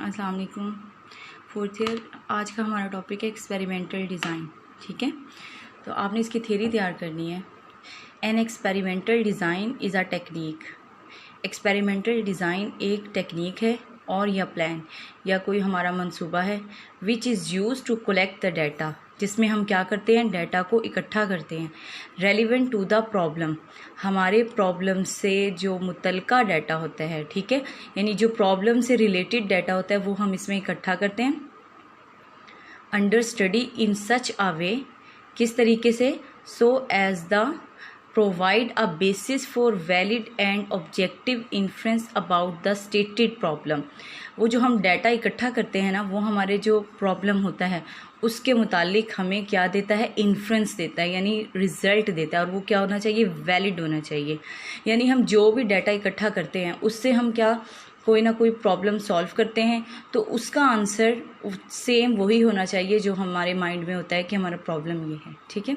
अस्सलाम वालेकुम। Fourth year आज का हमारा टॉपिक है एक्सपेरिमेंटल डिज़ाइन। ठीक है, तो आपने इसकी थ्योरी तैयार करनी है। An experimental design is a technique. Experimental design एक टेक्निक है और या प्लान या कोई हमारा मंसूबा है which is use to collect the data, जिसमें हम क्या करते हैं, डाटा को इकट्ठा करते हैं। रेलिवेंट टू द प्रॉब्लम, हमारे प्रॉब्लम से जो मुतलका डाटा होता है, ठीक है, यानी जो प्रॉब्लम से रिलेटेड डाटा होता है वो हम इसमें इकट्ठा करते हैं। अंडर स्टडी इन सच अ वे, किस तरीके से, so as the provide a basis for valid and objective inference about the stated problem. वो जो हम डाटा इकट्ठा करते हैं ना, वो हमारे जो प्रॉब्लम होता है उसके मुतालिक हमें क्या देता है, इन्फ्रेंस देता है, यानी रिजल्ट देता है। और वो क्या होना चाहिए, वैलिड होना चाहिए। यानी हम जो भी डाटा इकट्ठा करते हैं उससे हम क्या, कोई ना कोई प्रॉब्लम सॉल्व करते हैं, तो उसका आंसर सेम वही होना चाहिए जो हमारे माइंड में होता है कि हमारा प्रॉब्लम ये है। ठीक है,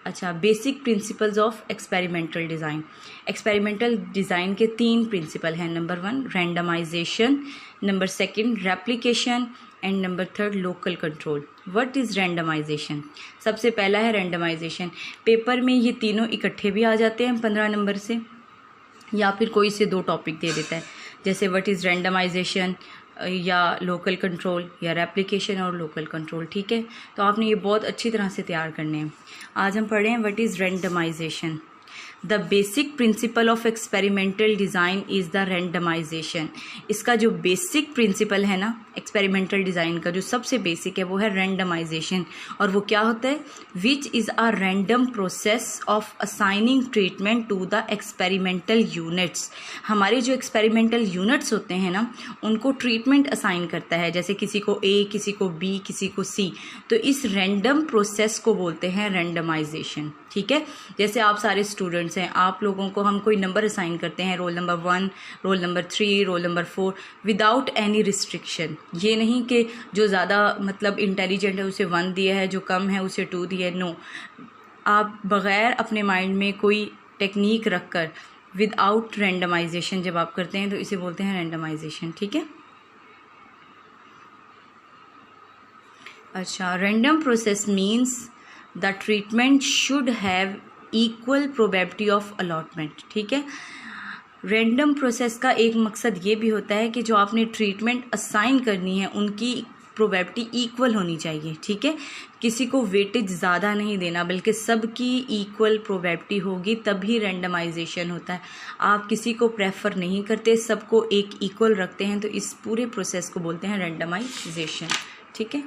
अच्छा, basic principles of experimental design. Experimental design के 3 प्रिंसिपल हैं। Number 1 randomisation, number 2 replication and number 3 local control. What is randomisation? सबसे पहला है रैंडमाइजेशन। पेपर में ये तीनों इकट्ठे भी आ जाते हैं 15 नंबर से, या फिर कोई से 2 टॉपिक दे देता है, जैसे व्हाट इज़ रैंडमाइजेशन या लोकल कंट्रोल या रेप्लिकेशन और लोकल कंट्रोल। ठीक है, तो आपने ये बहुत अच्छी तरह से तैयार करने हैं। आज हम पढ़ रहे हैं what is randomisation. The basic principle of experimental design is the randomisation. इसका जो बेसिक प्रिंसिपल है ना एक्सपेरिमेंटल डिज़ाइन का, जो सबसे बेसिक है, वो है रैंडमाइजेशन। और वो क्या होता है, which is a random process of assigning treatment to the experimental units. हमारे जो एक्सपेरिमेंटल यूनिट्स होते हैं ना, उनको ट्रीटमेंट असाइन करता है, जैसे किसी को ए, किसी को बी, किसी को सी। तो इस रैंडम प्रोसेस को बोलते हैं रैंडमाइजेशन। ठीक है, जैसे आप सारे स्टूडेंट्स हैं, आप लोगों को हम कोई नंबर असाइन करते हैं, roll number 1, roll number 3, roll number 4, without any restriction. ये नहीं कि जो ज़्यादा मतलब इंटेलिजेंट है उसे 1 दिया है, जो कम है उसे 2 दिया है। नो, आप बग़ैर अपने माइंड में कोई टेक्निक रखकर विदाउट रैंडमाइजेशन जब आप करते हैं तो इसे बोलते हैं रैंडमाइजेशन। ठीक है, अच्छा, random process means the treatment should have equal probability of allotment. ठीक है, रैंडम प्रोसेस का एक मकसद ये भी होता है कि जो आपने ट्रीटमेंट असाइन करनी है उनकी प्रोबेबिलिटी इक्वल होनी चाहिए। ठीक है, किसी को वेटेज ज़्यादा नहीं देना, बल्कि सबकी इक्वल प्रोबेबिलिटी होगी तभी रैंडमाइजेशन होता है। आप किसी को प्रेफर नहीं करते, सबको एक इक्वल रखते हैं, तो इस पूरे प्रोसेस को बोलते हैं रैंडमाइजेशन। ठीक है,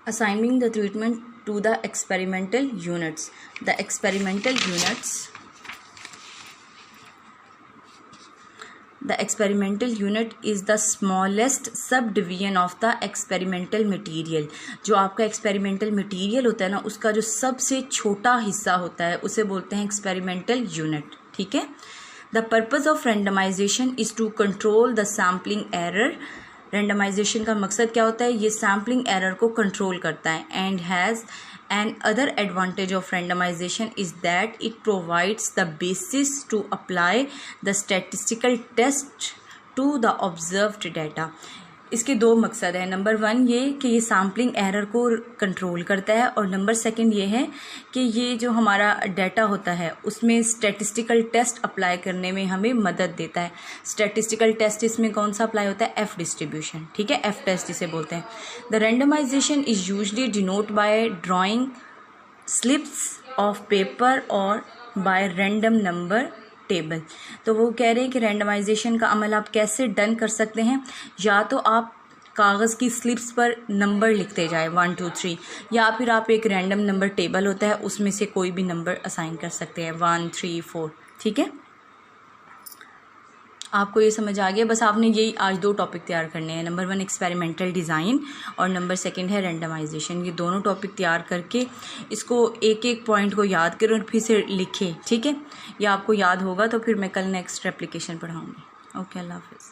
assigning the treatment to the experimental units. The experimental unit is the smallest subdivision of the experimental material. जो आपका experimental material होता है ना, उसका जो सबसे छोटा हिस्सा होता है उसे बोलते हैं experimental unit. ठीक है, The purpose of randomization is to control the sampling error. Randomisation का मकसद क्या होता है, ये सैम्पलिंग एरर को कंट्रोल करता है। And has another advantage of randomisation is that it provides the basis to apply the statistical test to the observed data. इसके 2 मकसद हैं। नंबर 1 ये कि ये सैम्पलिंग एरर को कंट्रोल करता है, और नंबर 2 ये है कि ये जो हमारा डाटा होता है उसमें स्टैटिस्टिकल टेस्ट अप्लाई करने में हमें मदद देता है। स्टैटिस्टिकल टेस्ट इसमें कौन सा अप्लाई होता है, एफ डिस्ट्रीब्यूशन। ठीक है, एफ टेस्ट इसे बोलते हैं। The randomisation is usually denote by drawing slips of paper और बाय रैंडम नंबर टेबल। तो वो कह रहे हैं कि रैंडमाइजेशन का अमल आप कैसे डन कर सकते हैं, या तो आप कागज़ की स्लिप्स पर नंबर लिखते जाए 1 2 3, या फिर आप एक रैंडम नंबर टेबल होता है उसमें से कोई भी नंबर असाइन कर सकते हैं 1 3 4। ठीक है, आपको ये समझ आ गया। बस आपने यही आज 2 टॉपिक तैयार करने हैं। नंबर 1 एक्सपेरिमेंटल डिज़ाइन और नंबर 2 है रैंडमाइजेशन। ये दोनों टॉपिक तैयार करके इसको एक एक पॉइंट को याद करें और फिर से लिखें। ठीक है, ये आपको याद होगा तो फिर मैं कल नेक्स्ट एप्लीकेशन पढ़ाऊँगी। ओके, अल्लाह हाफ़िज़।